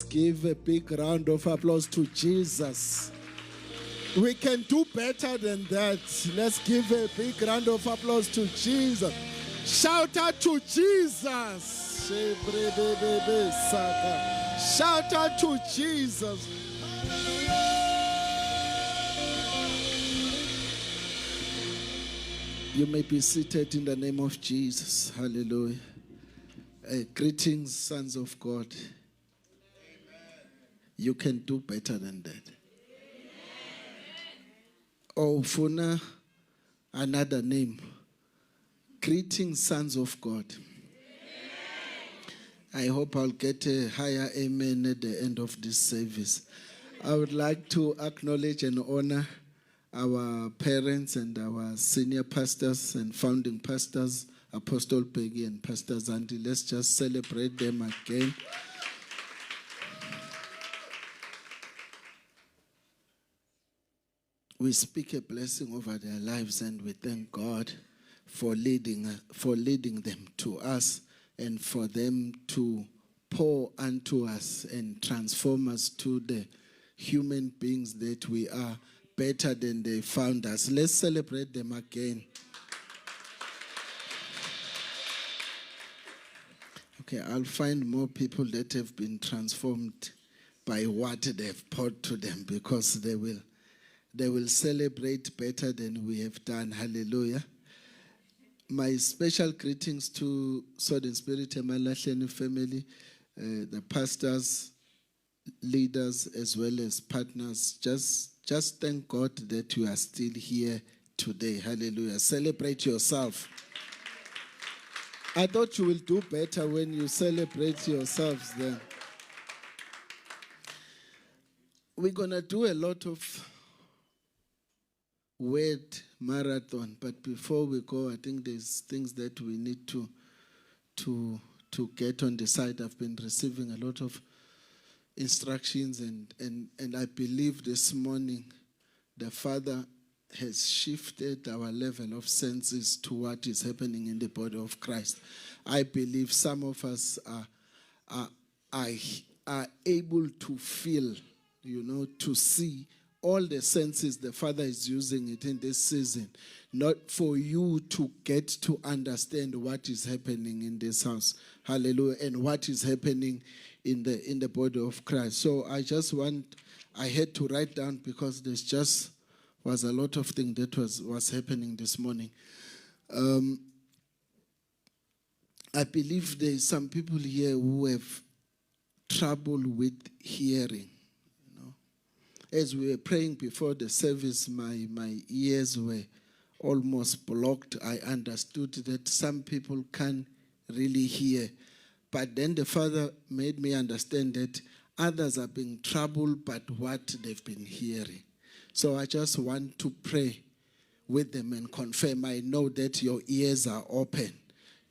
Give a big round of applause to Jesus. We can do better than that. Let's give a big round of applause to Jesus. Shout out to Jesus. Shout out to Jesus. You may be seated in the name of Jesus. Hallelujah. Greetings, sons of God. You can do better than that. Oh, Funa, another name. Greetings, sons of God. I hope I'll get a higher amen at the end of this service. I would like to acknowledge and honor our parents and our senior pastors and founding pastors, Apostle Peggy and Pastor Zandi. Let's just celebrate them again. We speak a blessing over their lives, and we thank God for leading them to us and for them to pour unto us and transform us to the human beings that we are, better than they found us. Let's celebrate them again. Okay, I'll find more people that have been transformed by what they've poured to them, because they will celebrate better than we have done. Hallelujah. My special greetings to Sword and Spirit Emalahleni family, the pastors, leaders, as well as partners. Just thank God that you are still here today. Hallelujah. Celebrate yourself. I thought you will do better when you celebrate yourselves then. We're going to do a lot of word marathon, but before we go, I think there's things that we need to get on the side. I've been receiving a lot of instructions, and I believe this morning the Father has shifted our level of senses to what is happening in the body of Christ. I believe some of us are able to feel, to see all the senses. The Father is using it in this season, not for you to get to understand what is happening in this house. Hallelujah. And what is happening in the body of Christ. So I had to write down, because there's just was a lot of things that was happening this morning. I believe there's some people here who have trouble with hearing. As we were praying before the service, my ears were almost blocked. I understood that some people can't really hear. But then the Father made me understand that others are being troubled by what they've been hearing. So I just want to pray with them and confirm. I know that your ears are open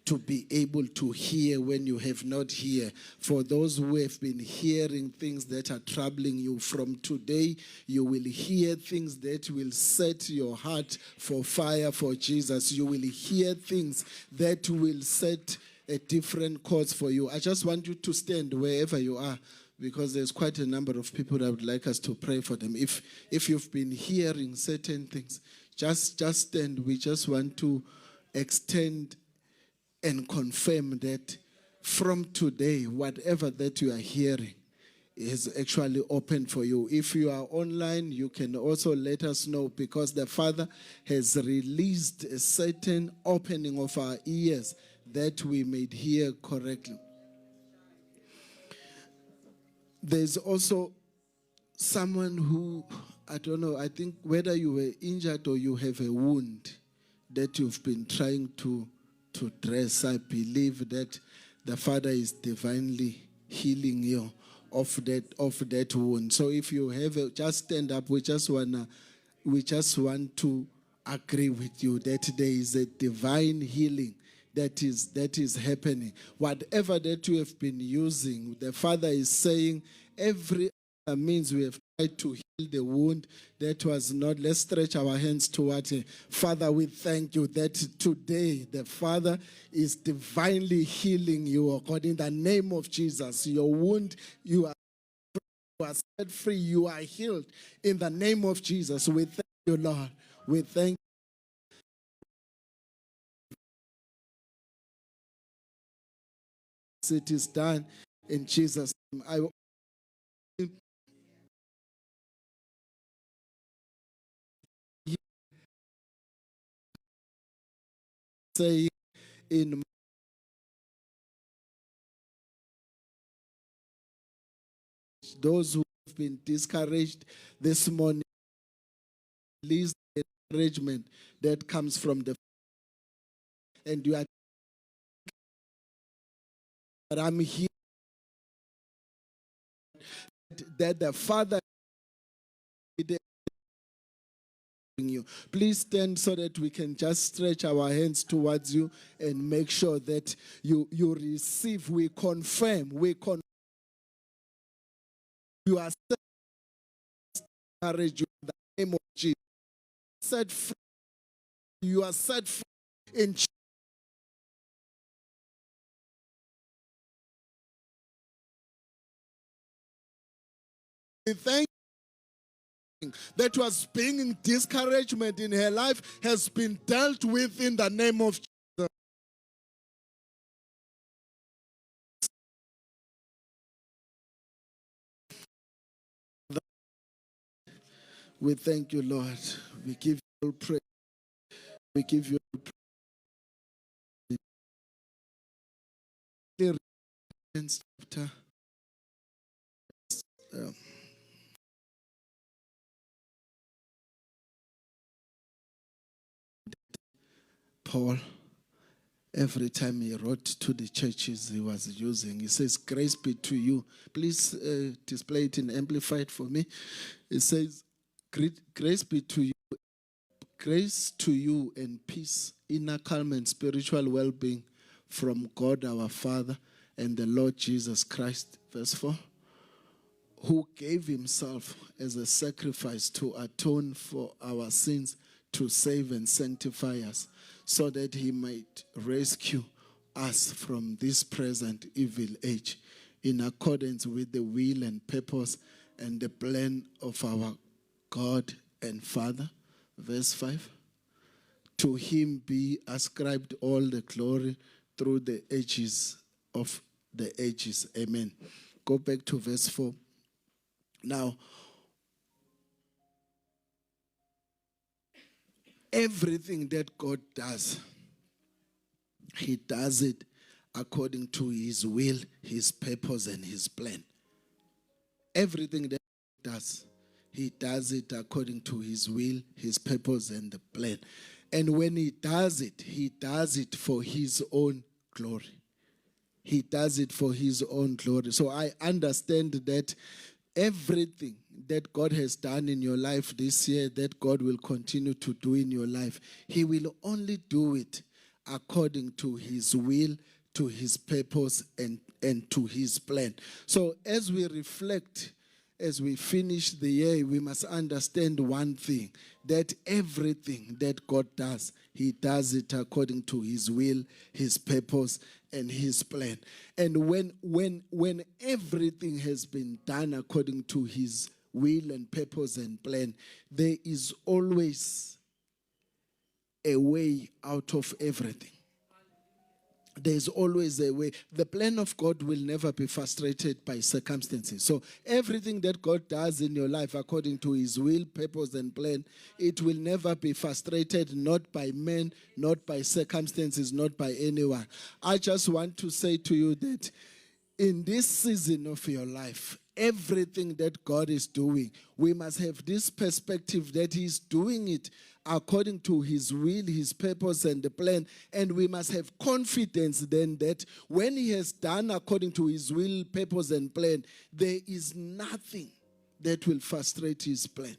to be able to hear when you have not heard. For those who have been hearing things that are troubling you, from today you will hear things that will set your heart for fire for Jesus. You will hear things that will set a different course for you. I just want you to stand wherever you are, because there's quite a number of people that would like us to pray for them. If you've been hearing certain things, just stand. We just want to extend and confirm that from today, whatever that you are hearing is actually open for you. If you are online, you can also let us know, because the Father has released a certain opening of our ears that we may hear correctly. There's also someone who, I don't know, I think whether you were injured or you have a wound that you've been trying to dress. I believe that the Father is divinely healing you of that wound. So if you have just stand up. We just want to agree with you that there is a divine healing that is happening. Whatever that you have been using, the Father is saying every means we have tried to heal the wound that was not. Let's stretch our hands toward Him. Father, we thank you that today the Father is divinely healing you, according to the name of Jesus. Your wound, you are You are set free. You are healed in the name of Jesus. We thank you, Lord. We thank you. It is done in Jesus' name. I say in those who have been discouraged this morning, release the encouragement that comes from the, and you are, but I'm here that the Father is you. Please stand so that we can just stretch our hands towards you and make sure that you receive. We confirm. You are set courage in the name of Jesus. Set free. You are set free in Jesus. We thank you that was being discouragement in her life has been dealt with in the name of Jesus. We thank you, Lord. We give you all praise. We give you all praise. Chapter, Paul, every time he wrote to the churches he was using, he says, grace be to you. Please display it in Amplified for me. It says, grace be to you. Grace to you and peace, inner calm and spiritual well-being from God our Father and the Lord Jesus Christ. Verse 4. Who gave himself as a sacrifice to atone for our sins, to save and sanctify us, so that he might rescue us from this present evil age, in accordance with the will and purpose and the plan of our God and Father. Verse 5. To him be ascribed all the glory through the ages of the ages. Amen. Go back to verse 4. Now, everything that God does, he does it according to his will, his purpose, and his plan. Everything that God does, he does it according to his will, his purpose, and the plan. And when he does it for his own glory. He does it for his own glory. So I understand that everything that God has done in your life this year, that God will continue to do in your life, he will only do it according to his will, to his purpose, and to his plan. So as we reflect, as we finish the year, we must understand one thing, that everything that God does, he does it according to his will, his purpose, and his plan. And when everything has been done according to his will and purpose and plan, there is always a way out of everything. There's always a way. The plan of God will never be frustrated by circumstances. So everything that God does in your life according to his will, purpose, and plan, it will never be frustrated, not by men, not by circumstances, not by anyone. I just want to say to you that in this season of your life, everything that God is doing, we must have this perspective that he's doing it according to his will, his purpose, and the plan. And we must have confidence then that when he has done according to his will, purpose, and plan, there is nothing that will frustrate his plan.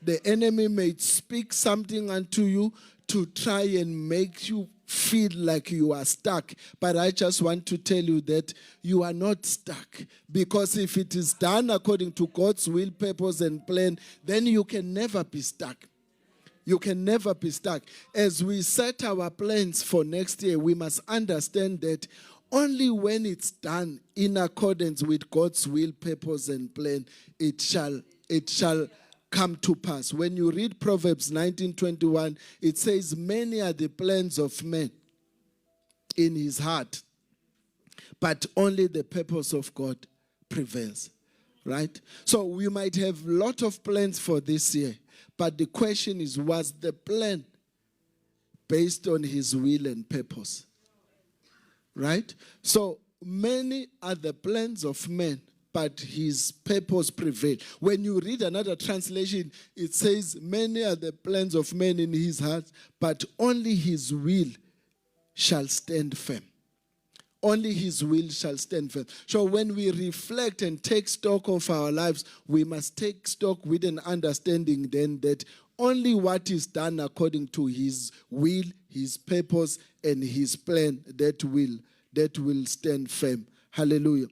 The enemy may speak something unto you to try and make you feel like you are stuck. But I just want to tell you that you are not stuck. Because if it is done according to God's will, purpose, and plan, then you can never be stuck. You can never be stuck. As we set our plans for next year, we must understand that only when it's done in accordance with God's will, purpose, and plan, it shall come to pass. When you read Proverbs 19:21, it says, many are the plans of man in his heart, but only the purpose of God prevails. Right? So we might have a lot of plans for this year, but the question is, was the plan based on his will and purpose? Right? So many are the plans of men, but his purpose prevails. When you read another translation, it says, many are the plans of men in his heart, but only his will shall stand firm. Only his will shall stand firm. So when we reflect and take stock of our lives, we must take stock with an understanding then that only what is done according to his will, his purpose, and his plan that will stand firm. Hallelujah.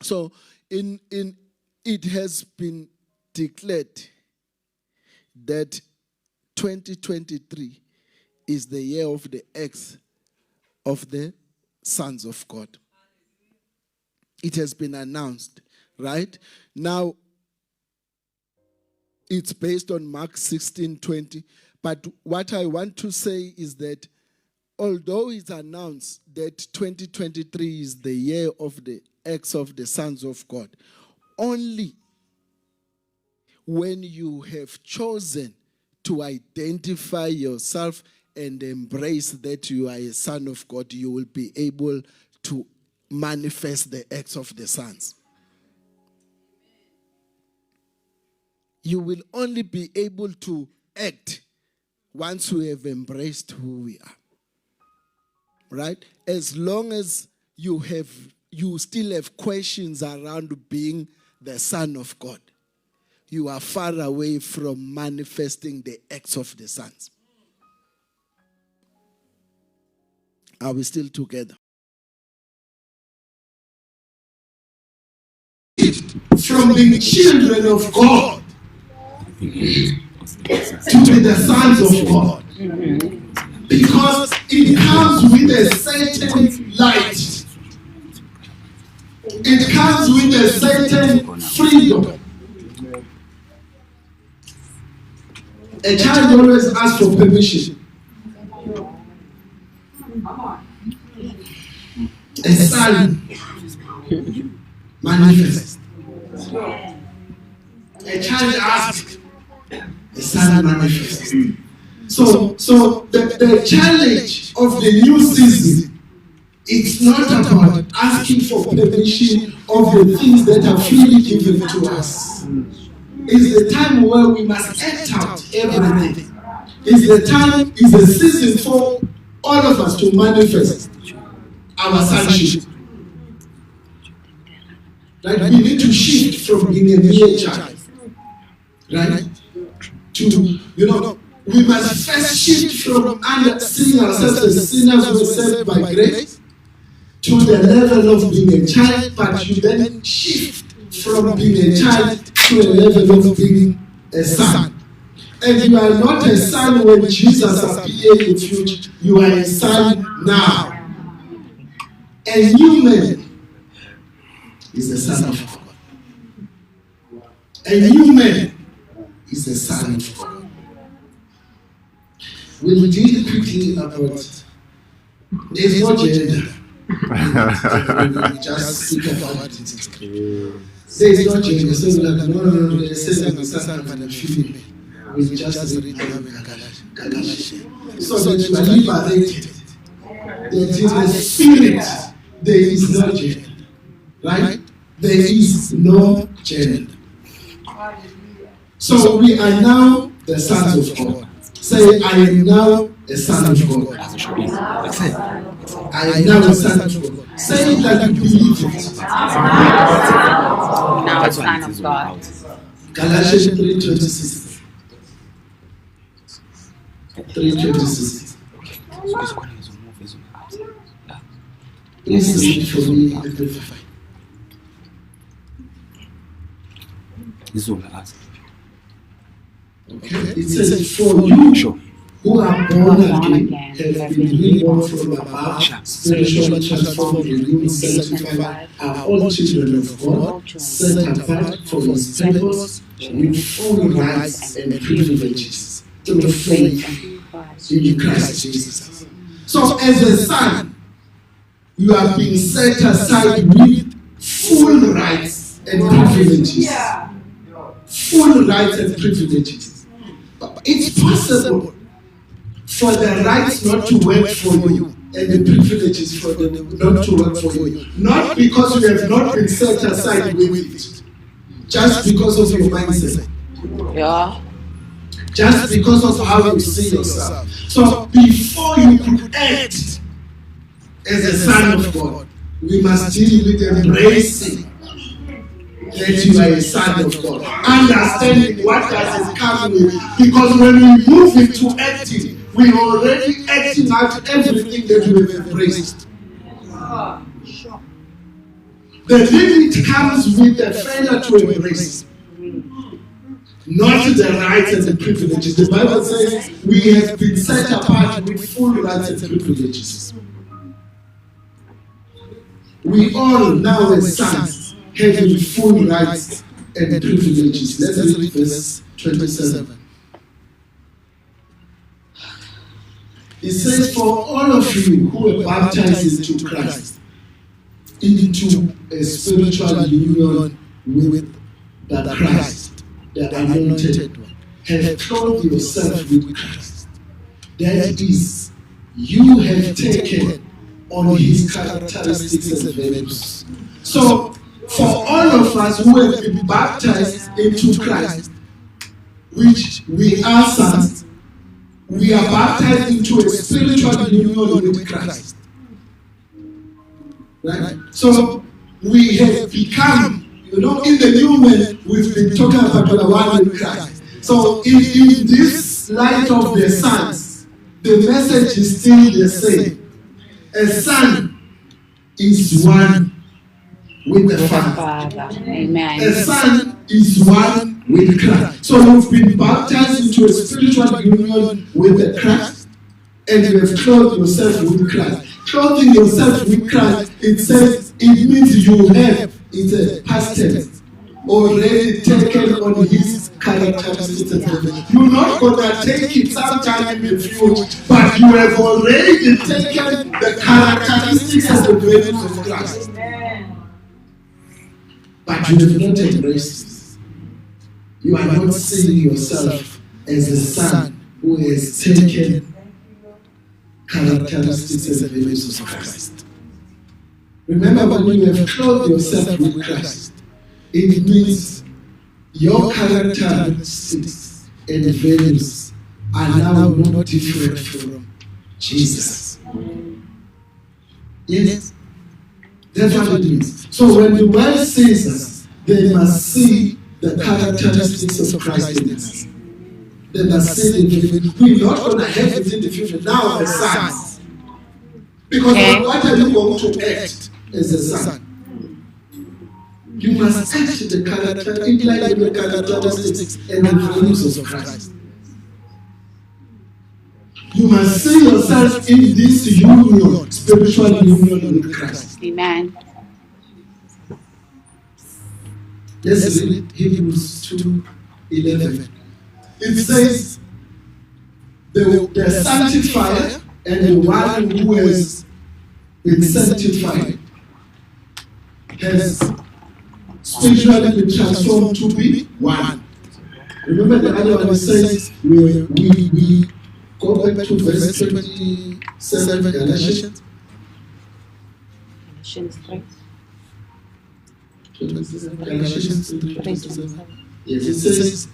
So it has been declared that 2023 is the year of the acts of the sons of God. It has been announced, right? Now, it's based on Mark 16:20. But what I want to say is that although it's announced that 2023 is the year of the acts of the sons of God, only when you have chosen to identify yourself and embrace that you are a son of God, you will be able to manifest the acts of the sons. You will only be able to act once we have embraced who we are. Right? As long as you still have questions around being the son of God, you are far away from manifesting the acts of the sons. Are we still together? From the children of God to be the sons of God. Because it comes with a certain light. It comes with a certain freedom. A child always asks for permission. A son manifests. A child asks, a son manifests. So the challenge of the new season, it's not about asking for permission of the things that are freely given to us. It's the time where we must act out everything. It's a season for all of us to manifest our sonship. Right? We need to shift from being a mere child. Right? We must first shift from seeing ourselves as sinners who are saved by grace to the level of being a child, but you then shift from being a child to a level of being a son. And you are not a son when Jesus appears in the future. You are a son now. A new man is a son of God. A new man is a son of God. We'll deal quickly about there's no gender. We just speak about it. There is no gender. So no, they say that the son and the female. We just read Galatians. So that you are liberated. That in the spirit there is no gender. Right? There is no gender. So we are now the sons of God. Say, I am now a son of God. I am now a son of God. Say it like you believe it. Now a son of God. Galatians 3:26. 3:26. Please read for me amplify. Okay. It says, for you who are born again have been reborn from above, spiritually transformed, renewed, sanctified, are all children of God, set apart for His purpose, with full rights and privileges through faith in Christ Jesus. So, as a son, you are being set aside with full rights and privileges. Full rights and privileges. But it's possible for the rights not to work for you and the privileges for them not to work for you. Not because you have not been set aside with it, just because of your mindset. Yeah. Just because of how you see yourself. So before you could act as a son of God, we must deal with embracing that you are a son of God. Understanding what does it come with. Because when we move into acting, we are already acting out everything that we have embraced. The limit comes with the failure to embrace, not the rights and the privileges. The Bible says we have been set apart with full rights and privileges. We all now as sons having full rights and privileges. Let's read verse 27. It says, for all of you who are baptized into Christ, into a spiritual union with the Christ, the anointed one, have clothed yourself with Christ. That is, you have taken on His characteristics and values. So, for all of us who have been baptized into Christ, which we are sons, we are baptized into a spiritual union with Christ. Right? So, we have become, in the new man, we've been talking about the one with Christ. So, in this light of the sons, the message is still the same. A son is one with the Father. Amen. A son is one with Christ. So you've been baptized into a spiritual union with the Christ, and you have clothed yourself with Christ. Clothing yourself with Christ, it says, it means you have, it's a past tense, already taken on His characteristics and values. You're not going to take it sometime in the future, but you have already taken the characteristics and the values of Christ. But you have not embraced this. You are not seeing yourself as a son who has taken characteristics and values of Christ. Remember, when you have clothed yourself with Christ, it means your characteristics and values are now not different from Jesus. Yes? That's what it means. So when the world sees us, they must see the characteristics of Christ in us. They must see the values. We're not going to have it in the future now as sons. Because what are you going to act as a son? You must act the character in line with the characteristics and the values of Christ. You must see yourself in this union, spiritual union with Christ. Amen. Let's read Hebrews 2:11. It says, the sanctifier and the one who has been sanctified has spiritually been transformed to be one. Remember the other one says, we go back to verse 27, Galatians. Galatians 3. Galatians 3:27. Yes, it says,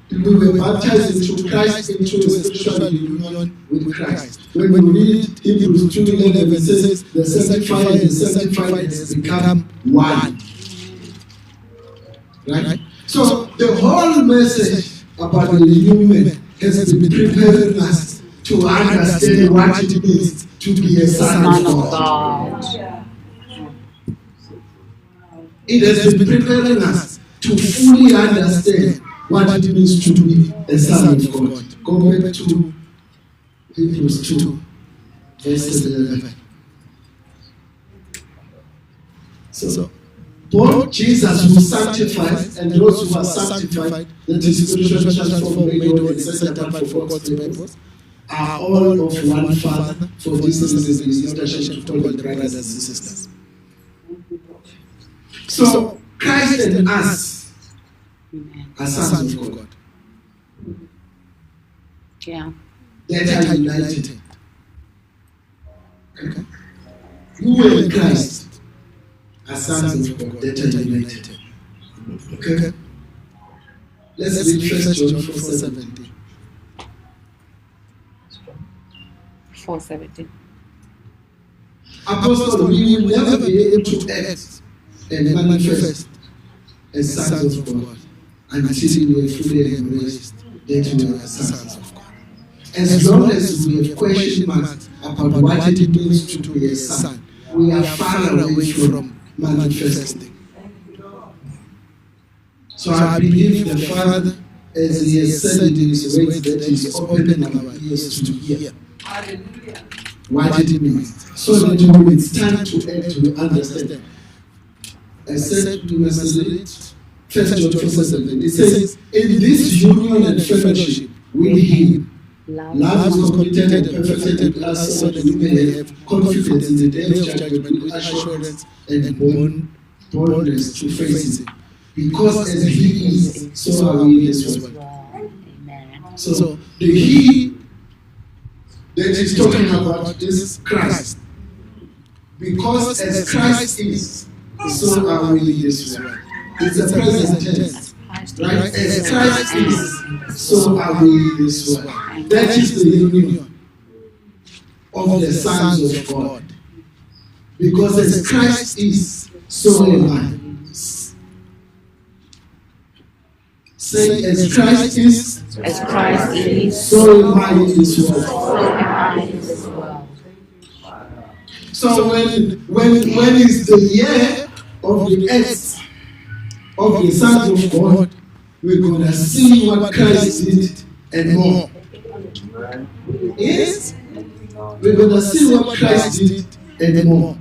we were baptized into Christ, into a spiritual union with Christ. When we read Hebrews 2:11, it says, the sanctified and sanctified has become one. Right? So the whole message about the human has been preparing us to understand what it means to be a son of God. It has been preparing us to fully understand what it means to be a son of God. Go back to Hebrews 2, verse 11. So, both Jesus who sanctifies and those who are sanctified, that is spiritually transformed, made holy, and set apart for God's purpose, are all of one Father. For this reason, he is not ashamed to call them brothers and sisters. So, Christ and us are sons of God. Yeah. That are united. Okay. You and Christ are sons of God that are united. Okay. Let's read 1 John 4:17. 4:17. Apostle, we will never be able to act and manifest as sons of God until we are fully embraced that we are sons of God. As long as we have question marks about what it means to be a son, we are far away from manifesting. So I believe the Father, as He has said in His words, that He is opening our ears to hear what it means, so that when it's time to act, we understand. I said we must read 1 John 4:7. It says, in this union and fellowship with Him, love is completed and perfected in us, so that we may have confidence in the day of judgment with assurance and boldness to face it. Because as He is, so are we in this world. So the He that He's talking about is Christ. Because as Christ is, so are we in this world. It's a present tense. Right? As Christ is, so are we in this world. That is the union of the sons of God. Because as Christ is, so am I. Say, as Christ is, so am I in this world. So when is the year of the acts of the sons of God, we're going to see what Christ did and more. Yes? We're going to see what Christ did and more.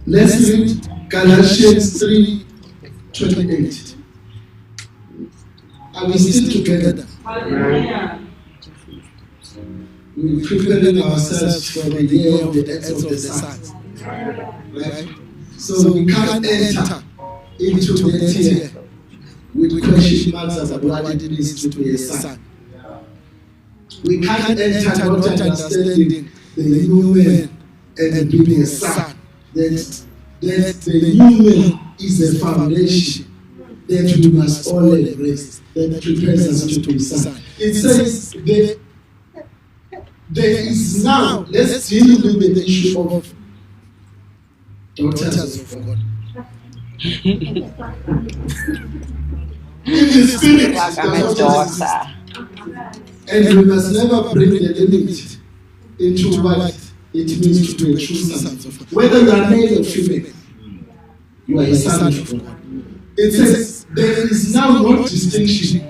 Let's read Galatians 3:28. Are we still together? We're preparing ourselves for the year of the acts of the saints. Right? So we can't enter into that year with question marks about what it means to be a son. We can't enter not understanding the new man and being a son. That the new man is a foundation that we must all embrace, that prepares us to be son. It says that there is now, let's deal with the issue of daughters of God. In the spirit, and we must never bring the limit into what it means to be a true son of God. Whether you are male or female, you are a son of God. It says there is now no distinction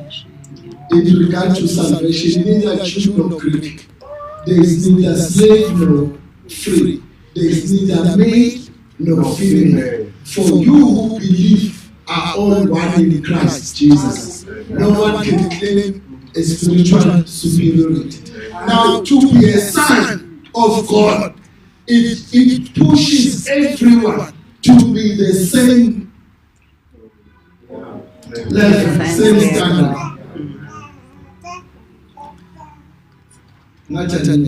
in regard to salvation, neither Jew nor Greek. There is neither slave nor free. There is neither male nor female. For you who believe are all one in Christ Jesus. No one can claim a spiritual superiority. Now, to be a son of God, it pushes everyone to be the same level, same standard. Not an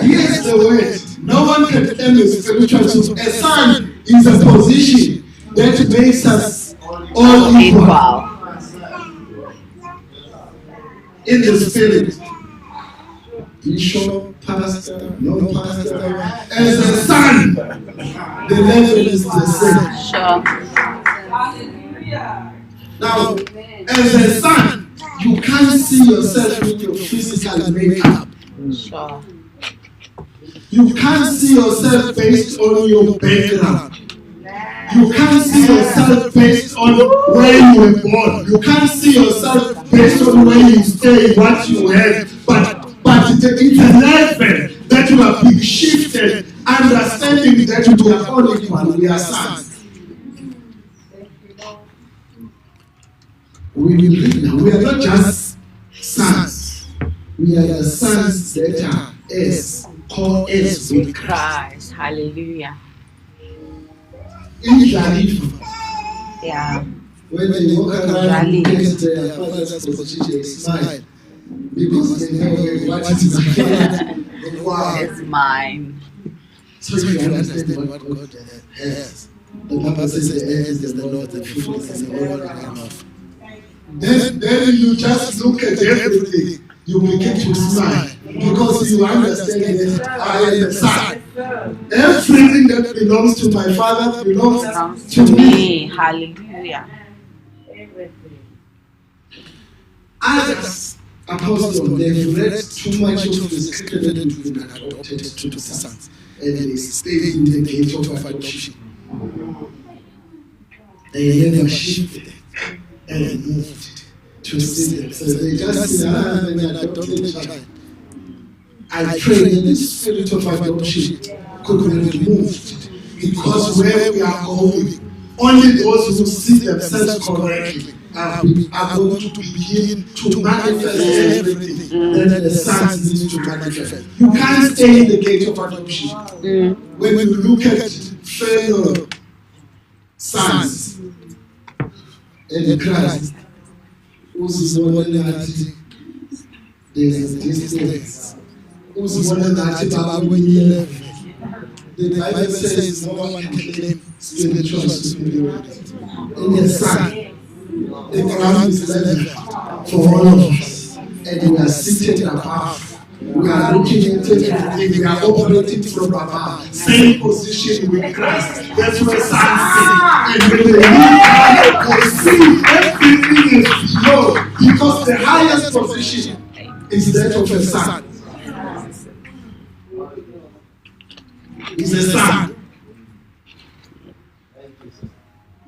Here's the word. No one can claim a spiritual superiority. A son is a position that makes us all equal in the spirit. Bishop, pastor, no pastor. As a son, the level is the same. Sure. Now, as a son, you can't see yourself with your physical makeup. Sure. You can't see yourself based on your background. You can't see yourself based on where you were born. You can't see yourself based on where you stay, what you have. But it's a level that you are being shifted, understanding that we are all equal, we are sons. We will read now. We are not just sons. We are the sons that are heirs, co-heirs with Christ. Hallelujah. Yeah. When they walk around and look at their father's position, they smile. Because they know what is my father. Wow. It's mine. So you understand what God has. The Bible says the heirs is the Lord, the fullness is the Lord enough. Then you just look at everything. You begin to smile. Because you understand that I am the son. Everything that belongs to my father belongs to me. Hallelujah. Others, apostles, they've read too much of the scripture that we've been adopted to the sons. And they stay in the gate of adoption. They never shifted and moved to see themselves. They just say, I'm an adopted child. I pray that the spirit of adoption could be removed, because where we are going, only those who see themselves correctly are going to begin to manifest everything that the sons need to manifest. You can't stay in the gate of adoption. When you look at fellow sons in Christ, who's more than that, there's a distance. Who's more than that, when you live. The Bible says no one can claim spiritual superiority. In the Son, the ground is level for all of us, and we are seated above. We are looking at everything. We are operating from above. Same position with Christ. That's where sons sit. And when they look at, they see everything is below, because the highest position is that of a son. Is a son.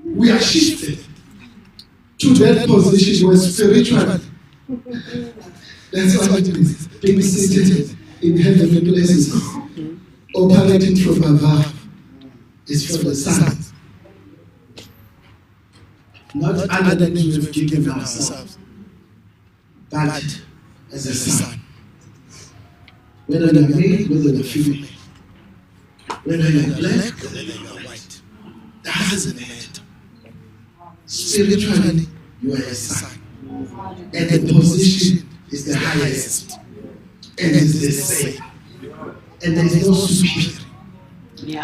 We are shifted to that position where spiritually, that's what it is, being seated in heavenly places, operating from above, is for the Son. Not other names we've given ourselves, but as a son. Whether you're male, whether you're female, whether you're black, whether you're white, that doesn't matter. Spiritually, you are a son. And the position is the highest. And it's the same. And there is no superior.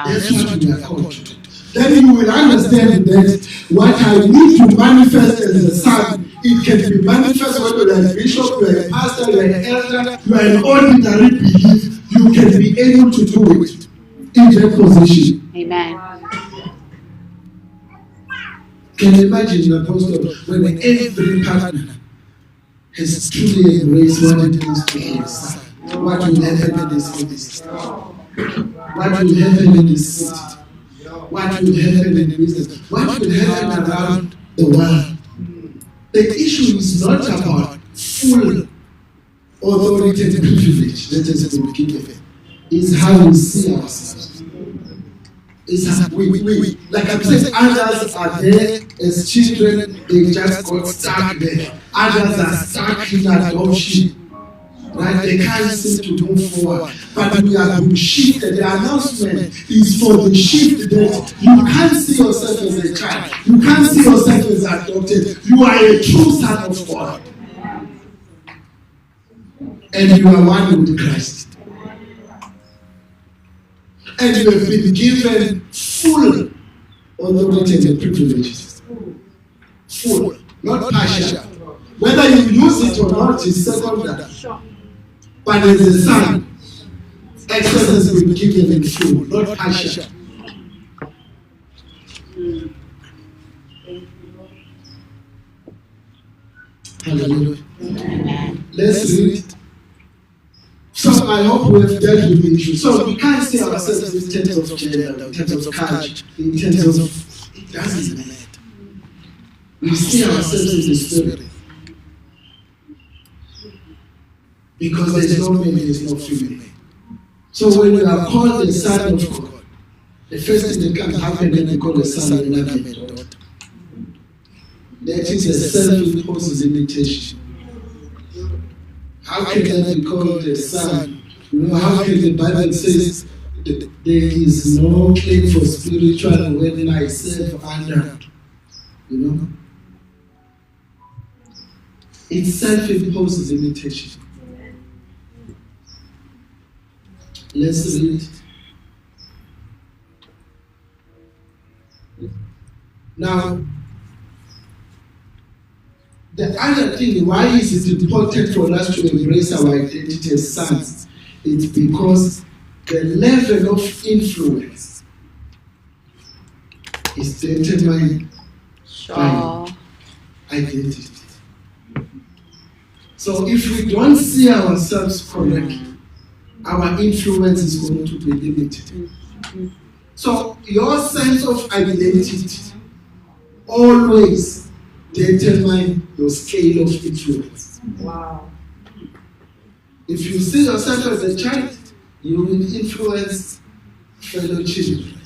That's what we are called to do. Then you will understand that what I need to manifest as a son, it can be manifest whether you are a bishop, you are a pastor, you are an elder, you are an ordinary belief. You can be able to do it in that position. Amen. Can you imagine an apostle when every partner has truly embraced what it means to be a son? What will happen in this ministry? What will happen in this city? What will happen in business? What will happen around the world? The issue is not about full authority and privilege that has been given. It's how we see ourselves. It's how we like I'm saying, others are there as children, they just got stuck there. Others are stuck in adoption. Right? They can't seem to move forward. But we are being shifted. The announcement is for the shift that you can't see yourself as a child. You can't see yourself as adopted. You are a true son of God. And you are one with Christ. And you have been given full authority and privileges. Full, not partial. Whether you use it or not is secondary. But as a son, access has been given in full, not partial. Hallelujah. Let's read. So So I hope we have dealt with the issue. So we can't see ourselves in terms of gender, in terms of culture, in terms of, it doesn't matter. We see ourselves in the spirit. Because there's no male, there's no female. So when we are called the son of God, the first thing that comes, how can I be called a son when I'm a daughter? That is a self-imposed limitation. How can I be called a son? You know, how can the Bible says that there is no claim for spiritual when I serve under? You know? It's self-imposed limitation. Let's read. Now, the other thing, why is it important for us to embrace our identity as sons? It's because the level of influence is determined by identity. So if we don't see ourselves correctly, our influence is going to be limited. So your sense of identity always determine your scale of influence. Wow. If you see yourself as a child, you will influence fellow children.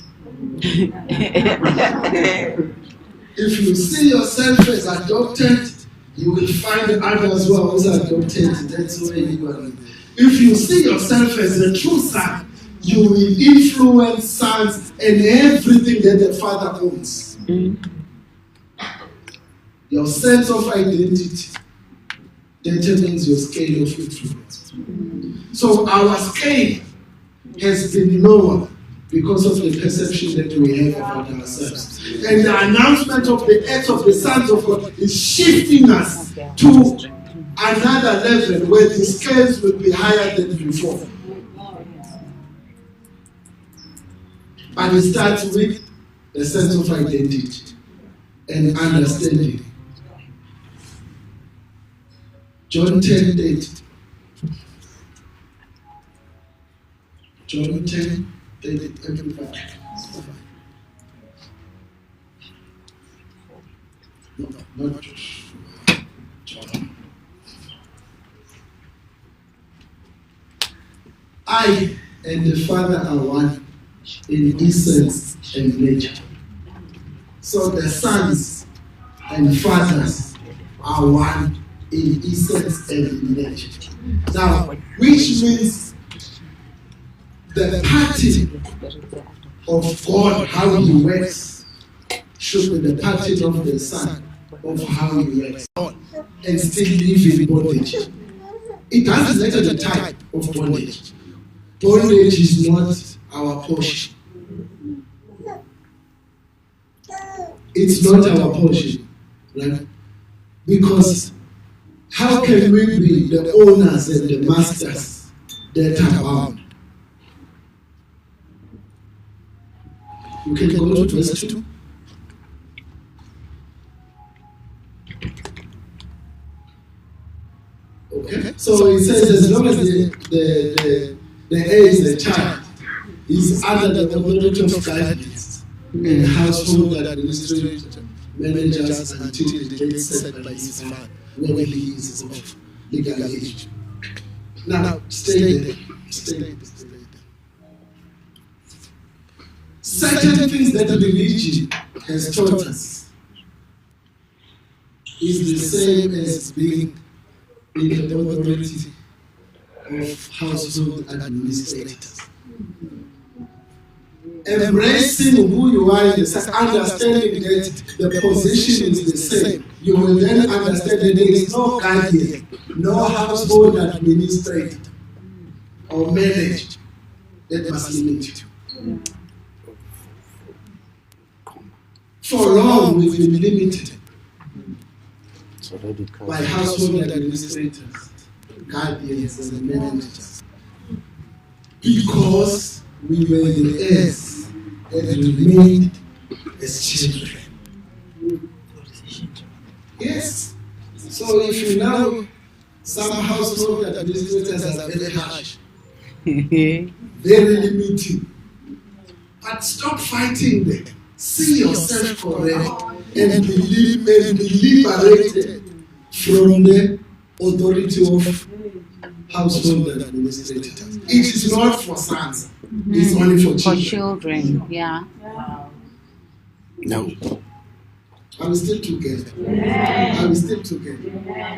If you see yourself as adopted, you will find others who are also adopted. That's where you are. If you see yourself as a true son, you will influence sons and everything that the father owns. Your sense of identity determines your scale of influence. So our scale has been lower because of the perception that we have about ourselves. And the announcement of the acts of the sons of God is shifting us to another level where the scales will be higher than before. But it starts with a sense of identity and understanding. John 10:8. John 10:8. Everybody. No, not John. I and the Father are one in essence and nature. So the sons and fathers are one in essence and in nature. Now, which means the pattern of God, how He works, should be the pattern of the Son, of how He works, and still live in bondage. It doesn't matter the type of bondage. Bondage is not our portion. It's not our portion, right? Because how can we be the owners and the masters that are bound? You can go to verse 2. Okay? So it says as long as the heir is a child, he's under the authority of guardians and household administrators, managers until the date set by his father, when he is of legal age. Now, stay there. Certain things that religion has taught us is the same as being in the authority of household administrators. Embracing who you are in the sense, understanding that the position is the same, you will then understand that there is no guardian, no household administrator or manager that must limit you. For long, we've been limited by household administrators, guardians, and managers, because we were the heirs and remained as children. Yes. So if you now, some household administrators are very harsh, very limiting. But stop fighting them. See yourself correct and be liberated from the authority of household administrators. It is not for sons. It's only for children. For children, yeah. No. Are we still together? Are we still together?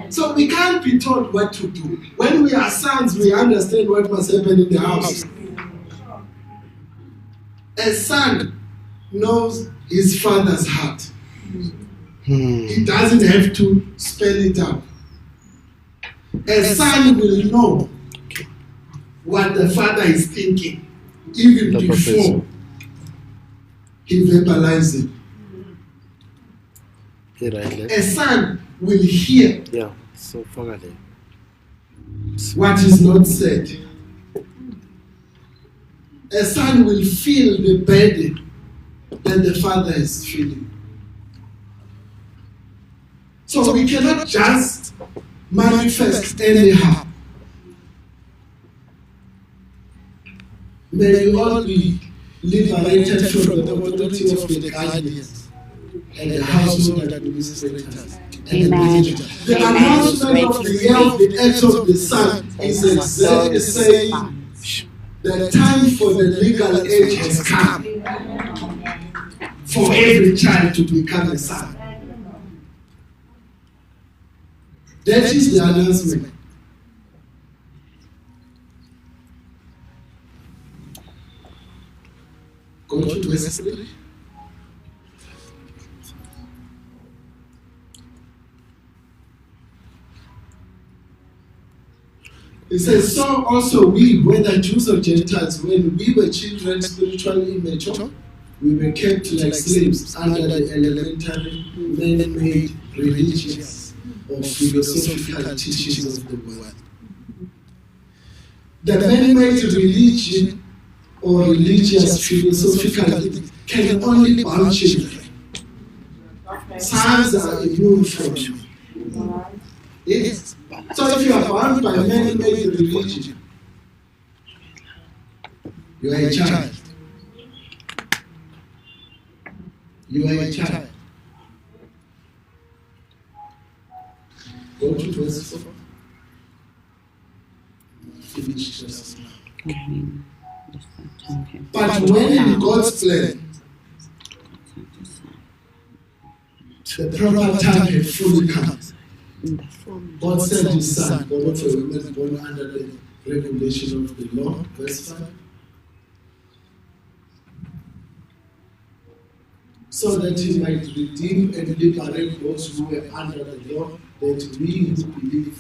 So we can't be told what to do. When we are sons, we understand what must happen in the house. A son knows his father's heart. He doesn't have to spell it out. A son will know what the father is thinking even before he verbalizes it. A son will hear what is not said. A son will feel the burden that the father is feeling. So we cannot just manifest anyhow. May we all be liberated from the authority of the guardians and the household administrators. Amen. The announcement of the year of the acts of the Son is exactly saying the time for the legal age has come for every child to become a son. That is the announcement. Go to verse 3. It says, so also we, whether Jews or Gentiles, when we were children spiritually immature, we were kept like slaves under the elementary man-made religious or philosophical teachings of the world. The man-made religion or religious philosophical things can only bound children. Sons are immune from you. Yes. So if you are bound by man-made religion, you are a child. You are a child. Go to verse 4. Finish just now. But when in God's plan, the proper time had fully come. God sent his son, born of a woman, born under the regulation of the law. Verse 5. So that he might redeem and liberate those who were under the law, that we who believe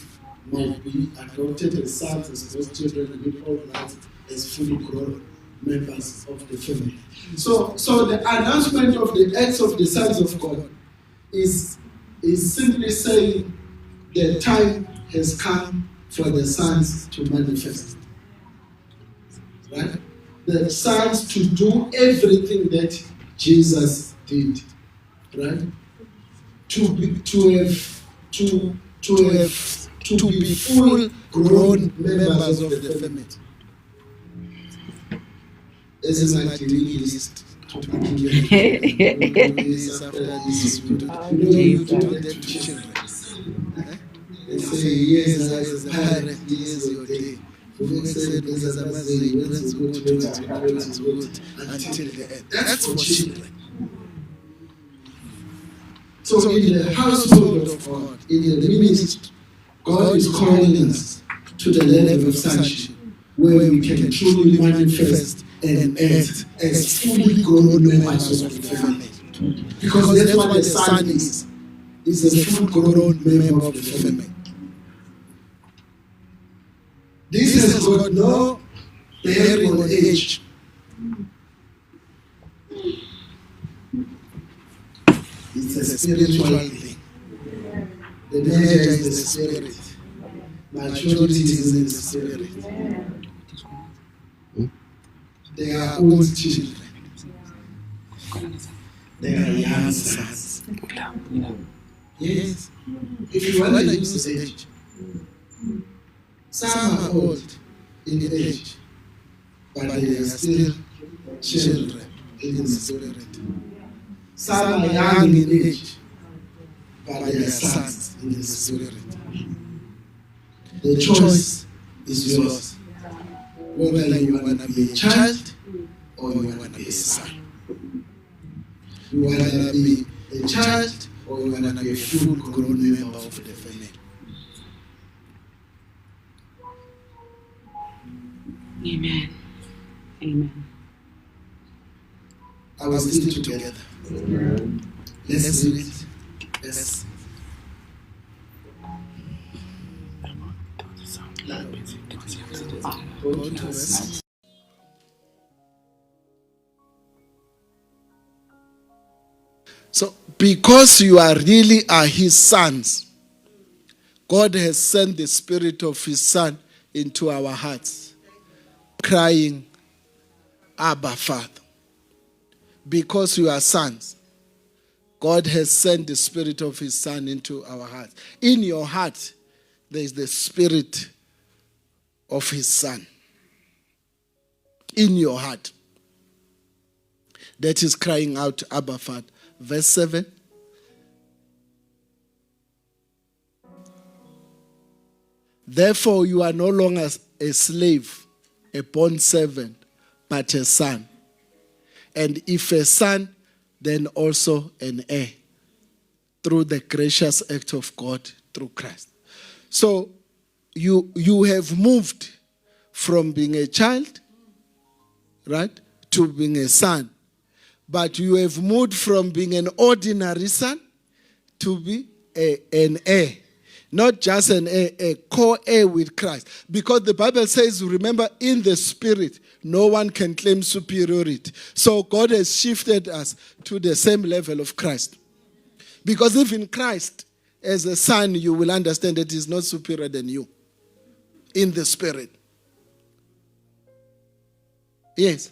might be adopted as sons, as God's children, and all rights as fully grown members of the family. So the announcement of the acts of the sons of God is simply saying the time has come for the sons to manifest. Right? The sons to do everything that Jesus did. Right? To be full grown members of the family. This is like the list to begin this after this. You don't do that to children. They say, yes, as a parent, yes, your day. Who said, as a mother, it's good, until the end. That's for children. So in the household of God, in the ministry, God is calling us to the level of sonship, where we can truly manifest and act as fully grown members of the family. Because that's what the son is a full grown member of the family. This has got no bearing on age. It's a spiritual thing. The measure is the spirit. Maturity is in the spirit. They are old children. They are young sons. Yes. If you want to use age, some are old in age, but they are still children in the spirit. Some are young in age, but they are sons in the spirit. The choice is yours, whether you want to be a child or you want to be a son. You want to be a child or you want to be a full-grown member of the family. Amen. Amen. I will still together. Let's read it. Let's. Go to verse. So, because you are really his sons, God has sent the spirit of his son into our hearts, crying, Abba, Father. Because you are sons, God has sent the spirit of his son into our hearts. In your heart, there is the spirit of his son. In your heart. That is crying out, Abba, Father. Verse 7. Therefore, you are no longer a slave, a bond servant, but a son. And if a son, then also an heir, through the gracious act of God through Christ. So, you have moved from being a child, right, to being a son. But you have moved from being an ordinary son to be an heir. Not just an heir, a co-heir with Christ. Because the Bible says, remember, in the spirit, no one can claim superiority. So God has shifted us to the same level of Christ. Because if in Christ, as a son, you will understand that he's not superior than you. In the spirit. Yes.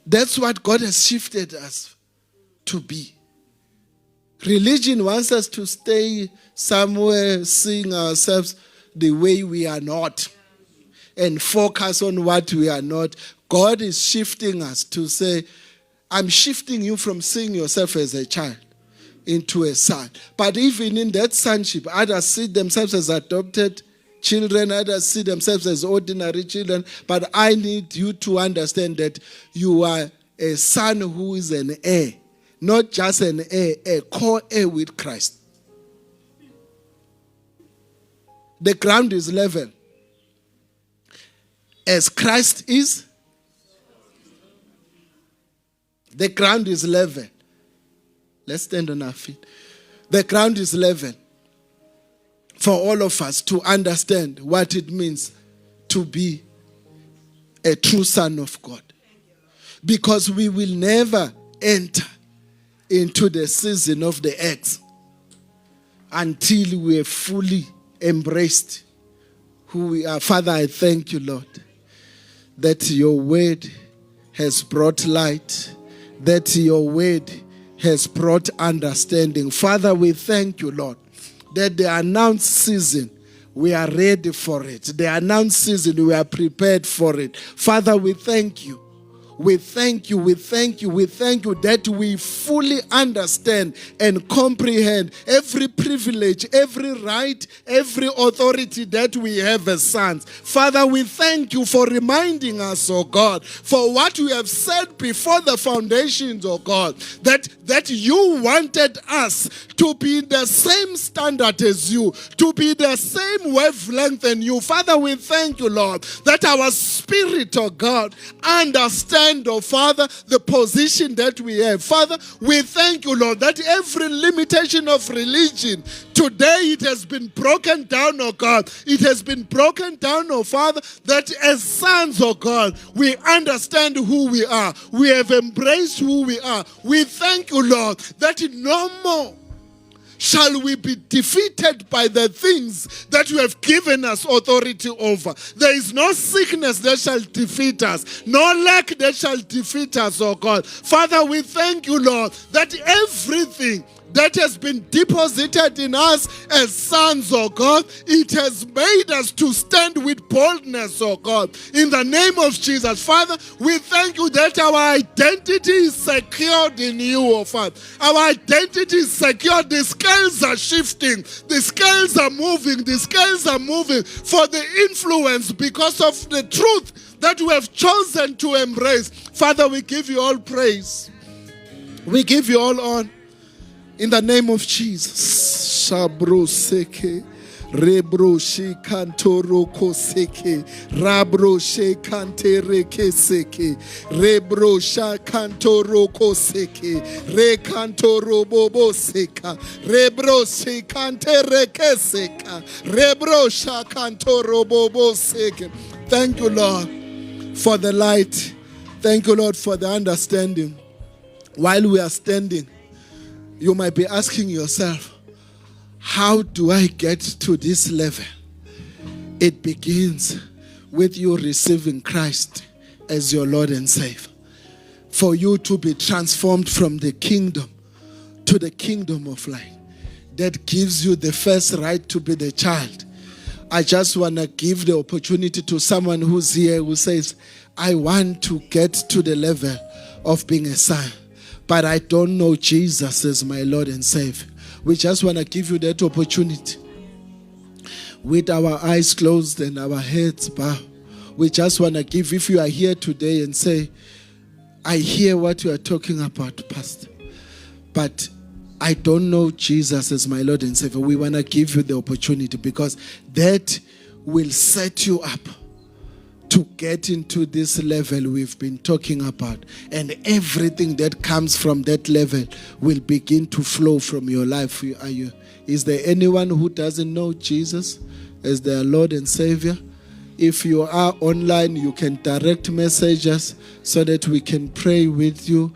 That's what God has shifted us to be. Religion wants us to stay somewhere, seeing ourselves the way we are not, and focus on what we are not. God is shifting us to say, I'm shifting you from seeing yourself as a child into a son. But even in that sonship, others see themselves as adopted children, others see themselves as ordinary children. But I need you to understand that you are a son who is an heir. Not just an heir, a co-heir with Christ. The ground is level. As Christ is, the ground is level. Let's stand on our feet. The ground is level for all of us to understand what it means to be a true son of God. Because we will never enter into the season of the eggs until we have fully embraced who we are. Father, I thank you, Lord, that your word has brought light, that your word has brought understanding. Father, we thank you, Lord, that the announced season, we are ready for it. The announced season, we are prepared for it. Father, we thank you. We thank you that we fully understand and comprehend every privilege, every right, every authority that we have as sons. Father, we thank you for reminding us, oh God, for what you have said before the foundations, oh God, that you wanted us to be the same standard as you, to be the same wavelength than you. Father, we thank you, Lord, that our spirit, oh God, understands, oh Father, the position that we have. Father, we thank you, Lord, that every limitation of religion, today it has been broken down, oh God. It has been broken down, oh Father, that as sons, oh God, we understand who we are. We have embraced who we are. We thank you, Lord, that no more shall we be defeated by the things that you have given us authority over. There is no sickness that shall defeat us, no lack that shall defeat us, oh God. Father, we thank you, Lord, that everything that has been deposited in us as sons, oh God. It has made us to stand with boldness, oh God. In the name of Jesus, Father, we thank you that our identity is secured in you, oh Father. Our identity is secured. The scales are shifting. The scales are moving. The scales are moving for the influence because of the truth that we have chosen to embrace. Father, we give you all praise. We give you all honor. In the name of Jesus. Shabro seke. Rebro she kantoro koseke. Rabro she kantere keseke. Rebro sha kantoro koseke. Re kantoro bobo seka. Rebro she kantere keseka. Rebro sha kantoro bobo seke. Thank you, Lord, for the light. Thank you, Lord, for the understanding. While we are standing, you might be asking yourself, how do I get to this level? It begins with you receiving Christ as your Lord and Savior. For you to be transformed from the kingdom to the kingdom of light. That gives you the first right to be the child. I just want to give the opportunity to someone who's here who says, I want to get to the level of being a son, but I don't know Jesus as my Lord and Savior. We just want to give you that opportunity. With our eyes closed and our heads bowed, we just want to give, if you are here today and say, I hear what you are talking about, Pastor, but I don't know Jesus as my Lord and Savior. We want to give you the opportunity because that will set you up to get into this level we've been talking about. And everything that comes from that level will begin to flow from your life. Is there anyone who doesn't know Jesus as their Lord and Savior? If you are online, you can direct message us so that we can pray with you.